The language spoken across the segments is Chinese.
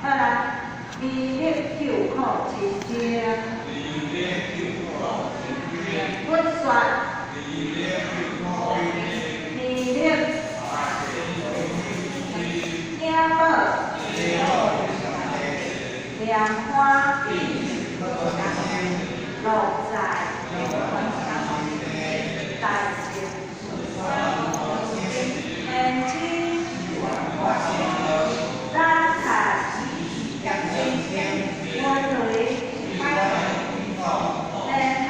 好啦，微力救苦真正，不算微力家宝莲花落在大情眼睛打开我对让他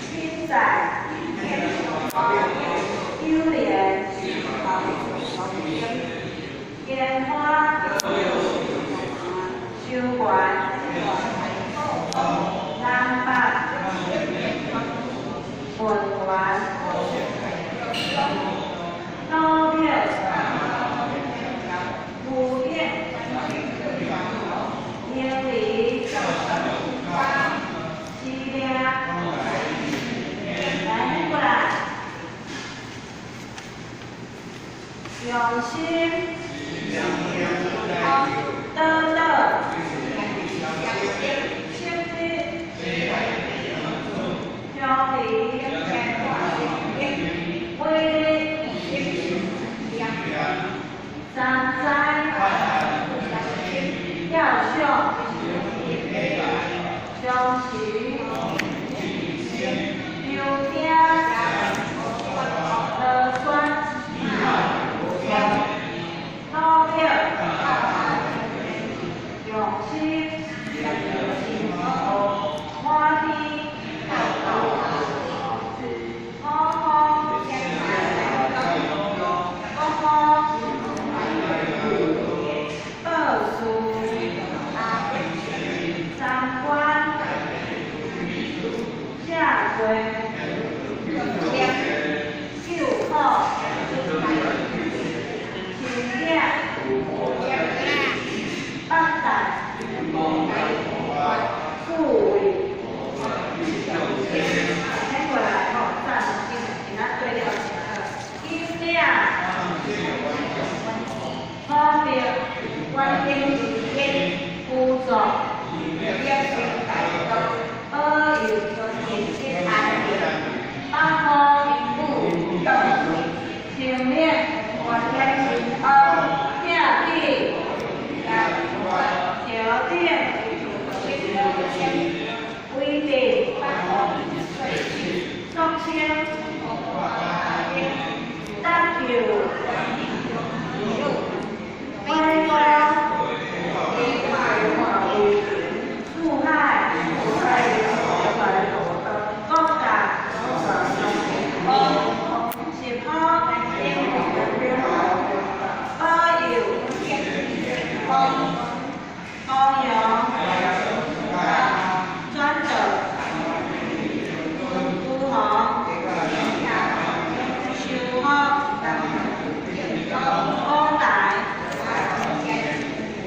心在幽莲烟花修管南北文玩高票五片年里七两来过来用心得到心地表里威力站在要向相许有点的酸高票用心花地三观下回救后请假八代富裕先过来吼，站今仔对了金亮方便关键辅助阿有八方不前面关键下地条件规定中签W外观树害高感是泡包有包养专者不好修好高台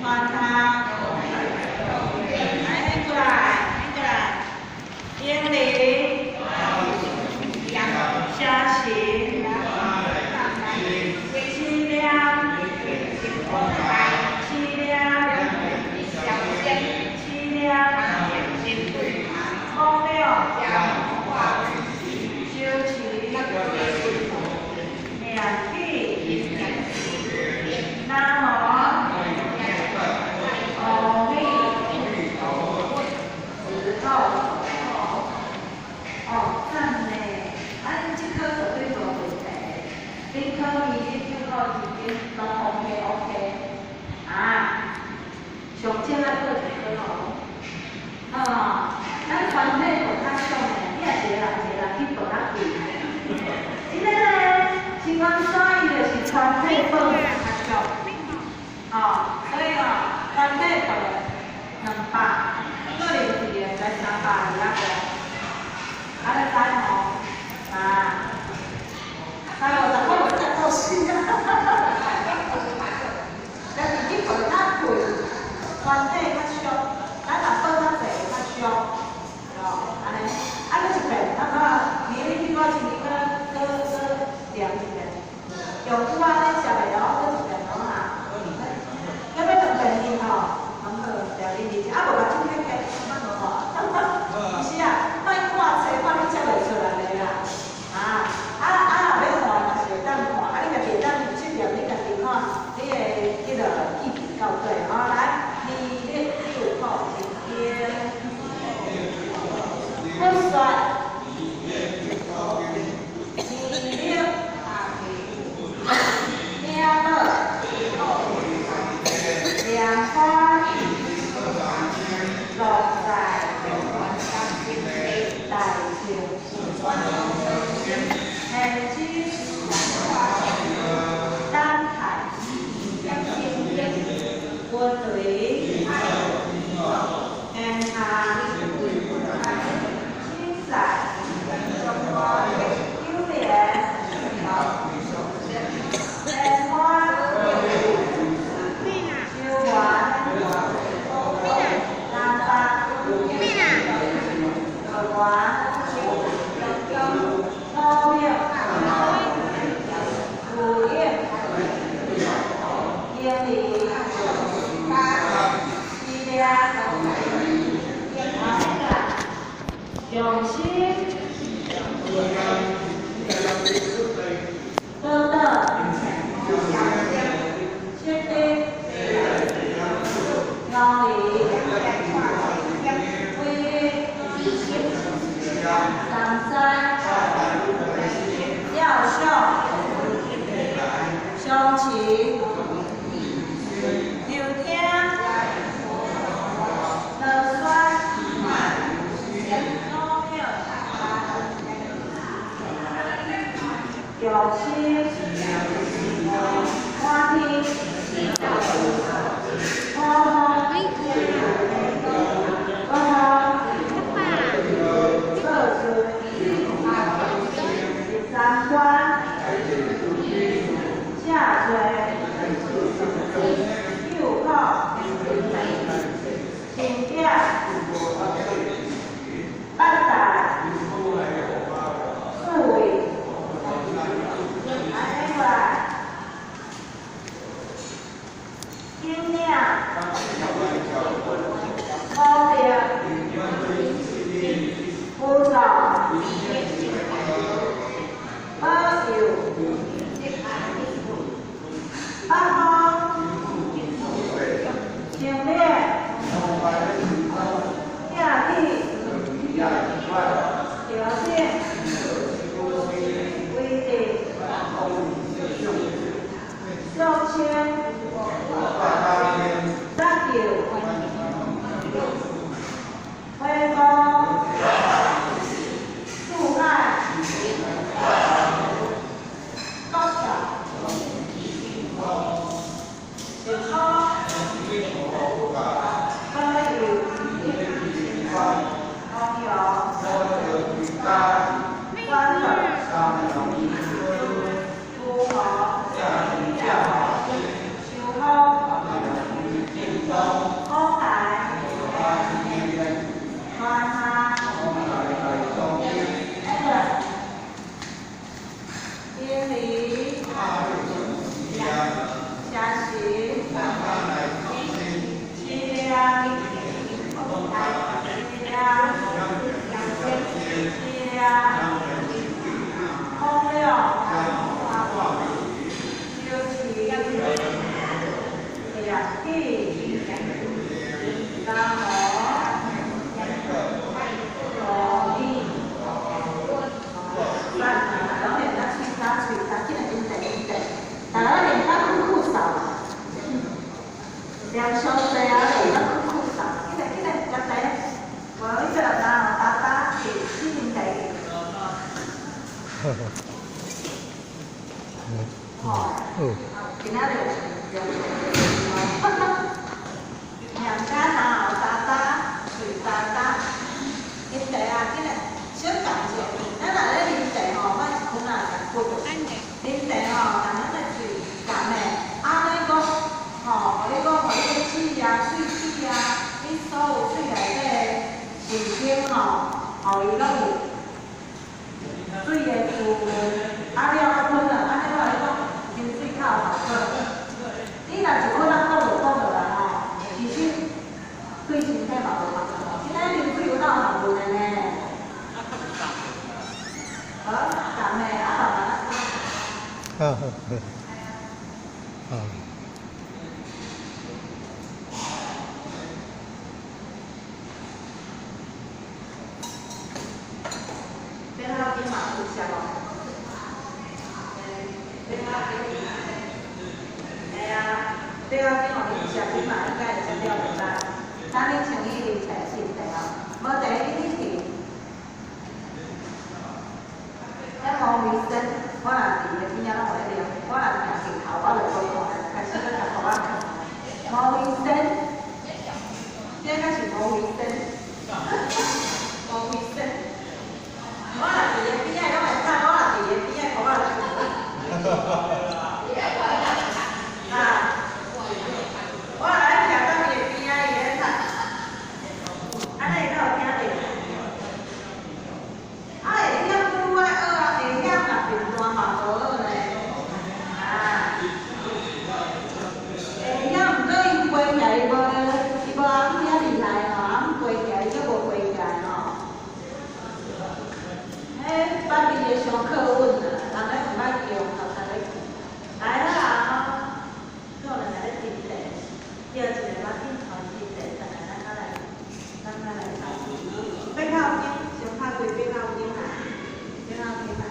换他来过来英里下行七两荒谬修齐两地南无阿弥石头赞呢，你这科绝对无问题，你考二你就考二拢 OK 上正啊过一科咱团体就较少呢，你也一个人去报较贵。即个呢，新光山伊就是团体报较少，所以团体报200，个人是连在300以下个，你知350块我才够死但是去报较贵，团体较少，咱若报较济较少。安尼，你一遍，你上久啊，你食袂了，搁一点钟啊。要要长便宜吼，蛮好，条件而且啊，无甲手开开，慢慢看。是啊，莫看册，看你食袂出来的啦。若要看，若是会当看，你家己会当去点，你家己看，你的迄个记忆到底吼。来，2号一天，不帅。两花落在大树，天之丹台，温蕊，天下青彩，秋莲，莲花。用心，多的，确定，道理，规律，上山，要秀，胸旗，聊天，乐酸。有心，花听，花花，色水，三观，下垂，右靠，请假，八大，数位。精酿，高粱，葡萄，白酒，八方，精炼，亚地，条件，规定，六千。三九，辉光，树爱，高桥，石头，花油，红油，酸粉，猪毛，秋蒿。空海，川哈，天理，虾行，凄凉，空六，休息，两地。三河，罗伊，三两点到七三岁，三进来真济真济，但两点到酷少，两小时啊，两到酷少，今日食茶，无伊个啦，打是四斤茶。今仔日两家拿后沙沙，水沙沙，饮茶啊，今日小感谢，咱若咧啉茶吼，莫是困啊，食骨。啉茶吼，但咱咧水感的，尼讲吼，你讲互你的水啊、水水啊，你所有水内底神经吼，互伊拢有水的滋润，了困了，你话你讲。啊，啊，对他兵马不香哦，对他兵，哎呀，对他兵马不香，兵马应该会食了袂歹。当你像伊哩菜是菜哦，无第一你去，迄毛卫生，我若伫个边仔拢袂了，我若行镜头，我就无看，开始要甲头仔看。毛卫生，这个是毛卫生，毛卫生。我若伫个边仔拢会看，我若伫个边仔头仔就啊，我若来徛到伊个边仔，伊咧看，安尼伊才有听着。啊，会晓拄爱学啊，会晓若平单嘛无好呢。啊，会晓，毋过伊飞起来伊无阿姆遐厉害吼，阿姆飞起来伊阁无飞起来吼。迄班里个上课稳啦，人咧毋捌用，头头咧来啦，做人来咧订地，叫一个马丁头订地，咱来考。要靠边，先拍对边靠边啦，边靠边啦。